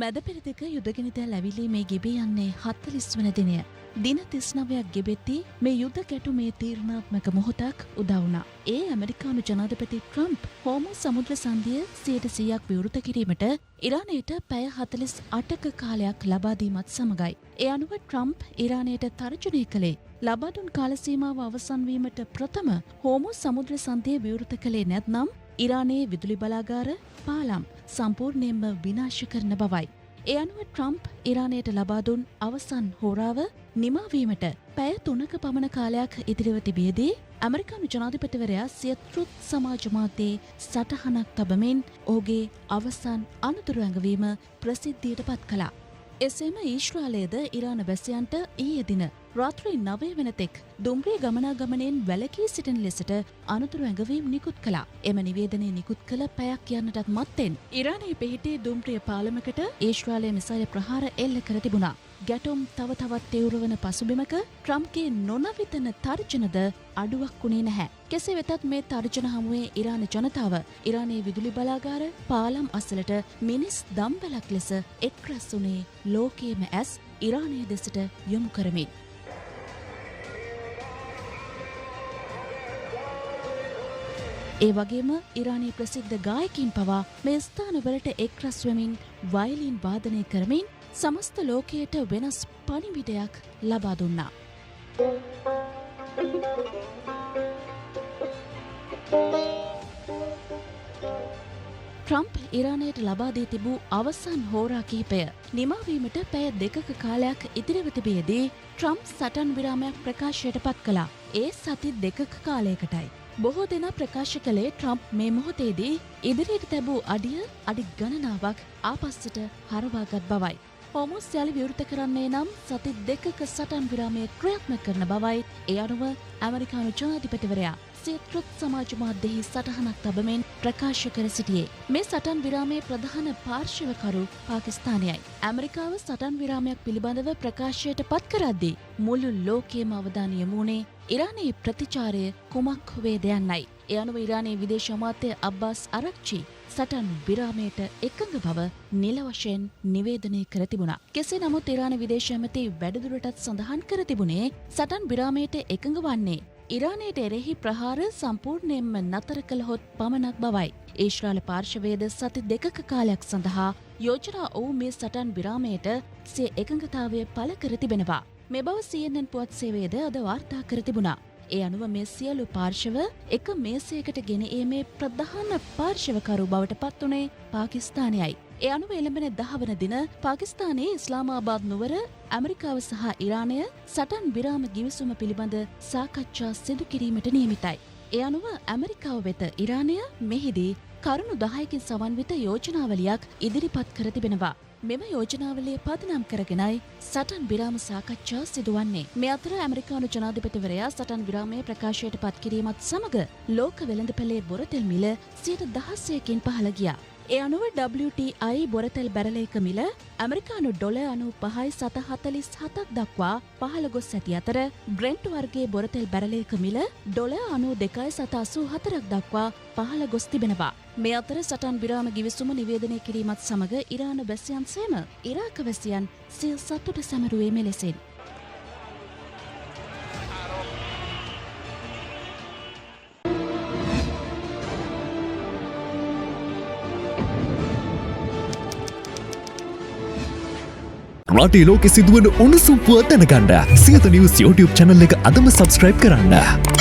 මැද පෙරදිග යුදගෙනද ලැවිලීමේ ගෙබී යන්නේ 40 වන දිනය. දින 39ක් ගෙබෙද්දී මේ යුද ගැටුමේ තීරණාත්මක මොහොතක් උදා වුණා. ඒ ඇමරිකානු ජනාධිපති ට්‍රම්ප් හෝමස් සමුද්‍ර සංධිය 100% විවෘත කිරීමට ඉරානයට පැය 48ක කාලයක් ලබා දීමත් සමගයි. ඒ අනුව ට්‍රම්ප් ඉරානයට තර්ජනය කළේ ලබා දුන් කාල සීමාව අවසන් වීමට ප්‍රථම හෝමස් සමුද්‍ර සංධිය විවෘත කළේ නැත්නම් ඉරානයේ විදුලි බලාගාර පාලම් සම්පූර්ණයෙන්ම විනාශ කරන බවයි. ඒ අනුව ට්‍රම්ප් ඉරානයට ලබා දුන් අවසන් හෝරාව නිමාවීමට පැය 3ක පමණ කාලයක් ඉදිරිව තිබියදී ඇමරිකානු ජනාධිපතිවරයා සිය ට්‍රුත් සමාජ මාධ්‍යයේ සටහනක් තබමින් ඔහුගේ අවසන් අනතුරු ඇඟවීම ප්‍රසිද්ධියට පත් කළා. එසේම ඊශ්‍රායලයේද ඉරාන වැසියන්ට ඊයේ දින රාත්‍රී 9 වෙනතෙක් දුම්රිය ගමනාගමනයෙන් වැළකී සිටින ලෙසට අනතුරු ඇඟවීම් නිකුත් කළා. එම නිවේදනය නිකුත් කළ පැයක් යන්නටත් මත්තෙන් ඉරානයේ පිහිටි දුම්රිය පාලමකට ඊශ්‍රායලයේ මිසයිල් ප්‍රහාර එල්ල කර තිබුණා. ගැටුම් තව තවත් තීව්‍ර වන පසුබිමක ට්‍රම්ප්ගේ නොනවිතන තර්ජනද අඩුවක් වුණේ නැහැ. කෙසේ වෙතත් මේ තර්ජන හමුවේ ඉරාන ජනතාව ඉරානයේ විදුලි බලාගාර පාලම් අසලට මිනිස් දම්බලක් ලෙස එක්රැස් වුණේ ලෝකයේම ඇස් ඉරානය දෙසට යොමු කරමින්. ඒ වගේම ඉරානයේ ප්‍රසිද්ධ ගායකින් පවා මේ ස්ථානවලට එක්රැස් වෙමින් වයලින් වාදනය කරමින් සමස්ත ලෝකයට වෙනස් පණිවිඩයක් ලබා දුන්නා. ට්‍රම්ප් ඉරානයට ලබා දී තිබූ අවසන් හෝරා කිහිපය නිමාවීමට පැය 2ක කාලයක් ඉදිරිව තිබියදී ට්‍රම්ප් සටන් විරාමයක් ප්‍රකාශයට පත් කළා. ඒ සති 2ක කාලයකටයි. බොහෝ දෙනා ප්‍රකාශ කළේ ට්‍රම්ප් මේ මොහොතේදී ඉදිරියට තැබූ අඩිය අඩි ගණනාවක් ආපස්සට හරවාගත් බවයි. හෝමුස් යළි විවෘත කරන්නේ නම් සති 2ක සටන් විරාමය ක්‍රියාත්මක කරන බවයි. ඒ අනුව ඇමරිකානු ජනාධිපතිවරයා සිය ට්‍රුත් සමාජ මාධ්‍යයෙහි සටහනක් තබමින් ප්‍රකාශ කර සිටියේ. මේ සටන් විරාමයේ ප්‍රධාන පාර්ශවකරු පාකිස්තානයයි. ඇමරිකාව සටන් විරාමයක් පිළිබඳව ප්‍රකාශයට පත් කරද්දී මුළු ලෝකයේම අවධානය යොමු වුණේ ඉරානයේ ප්‍රතිචාරය කුමක් වේද යන්නයි. ඒ අනුව ඉරානයේ විදේශ අමාත්‍ය අබ්බාස් අරක්චි සටන් විරාමයට එකඟ බව නිල වශයෙන් නිවේදනය කර තිබුණා. කෙසේ නමුත් ඉරාන විදේශ ඇමති වැඩිදුරටත් සඳහන් කර තිබුණේ සටන් විරාමයට එකඟ වන්නේ ඉරානයට එරෙහි ප්‍රහාර සම්පූර්ණයෙන්ම නතර කළහොත් පමණක් බවයි. ඊශ්‍රායල පාර්ශවයේද සති 2ක කාලයක් සඳහා යෝජනා වූ මේ සටන් විරාමයට සිය එකඟතාවය පළ කර තිබෙනවා. මේ බව CNN පුවත් සේවයේද අද වාර්තා කර තිබුණා. ඒ අනුව මේ සියලු පාර්ශව එක මේසයකට ගෙන ඒමේ ප්‍රධාන පාර්ශවකරු බවට පත් වුණේ පාකිස්තානයයි. ඒ අනුව එළඹෙන 10 වන දින පාකිස්තානයේ ඉස්ලාමාබාද් නුවර ඇමරිකාව සහ ඉරානය සටන් විරාම ගිවිසුම පිළිබඳ සාකච්ඡා සිදු කිරීමට නියමිතයි. ඒ අනුව ඇමරිකාව වෙත ඉරානය මෙහිදී කරුණු 10කින් සමන්විත යෝජනාවලියක් ඉදිරිපත් කර තිබෙනවා. මෙම යෝජනාවලිය පදනම් කරගෙනයි සටන් විරාම සාකච්ඡා සිදුවන්නේ. මේ අතර ඇමරිකානු ජනාධිපතිවරයා සටන් විරාමයේ ප්‍රකාශයට පත් කිරීමත් සමග ලෝක වෙළඳපොලේ බොරතෙල් මිල 16%කින් පහළ ගියා. ඒ අනුව WTI බොරතෙල් බැරලයක මිල ඇමරිකානු $95.47ක් දක්වා පහළ ගොස් ඇති අතර බ්‍රෙන්ට් වර්ගයේ බොරතෙල් බැරලයක මිල $92.84ක් දක්වා පහළ ගොස් තිබෙනවා. මේ අතර සටන් විරාම ගිවිසුම නිවේදනය කිරීමත් සමග ඉරාන වැසියන් සේම ඉරාක වැසියන් සිය සතුට සැමරුවේ මෙලෙසින්. රටේ ලෝකෙ සිදුවන උණුසුම් පුවත් දැනගන්න සියත නිවුස් YouTube channel එක අදම subscribe කරන්න.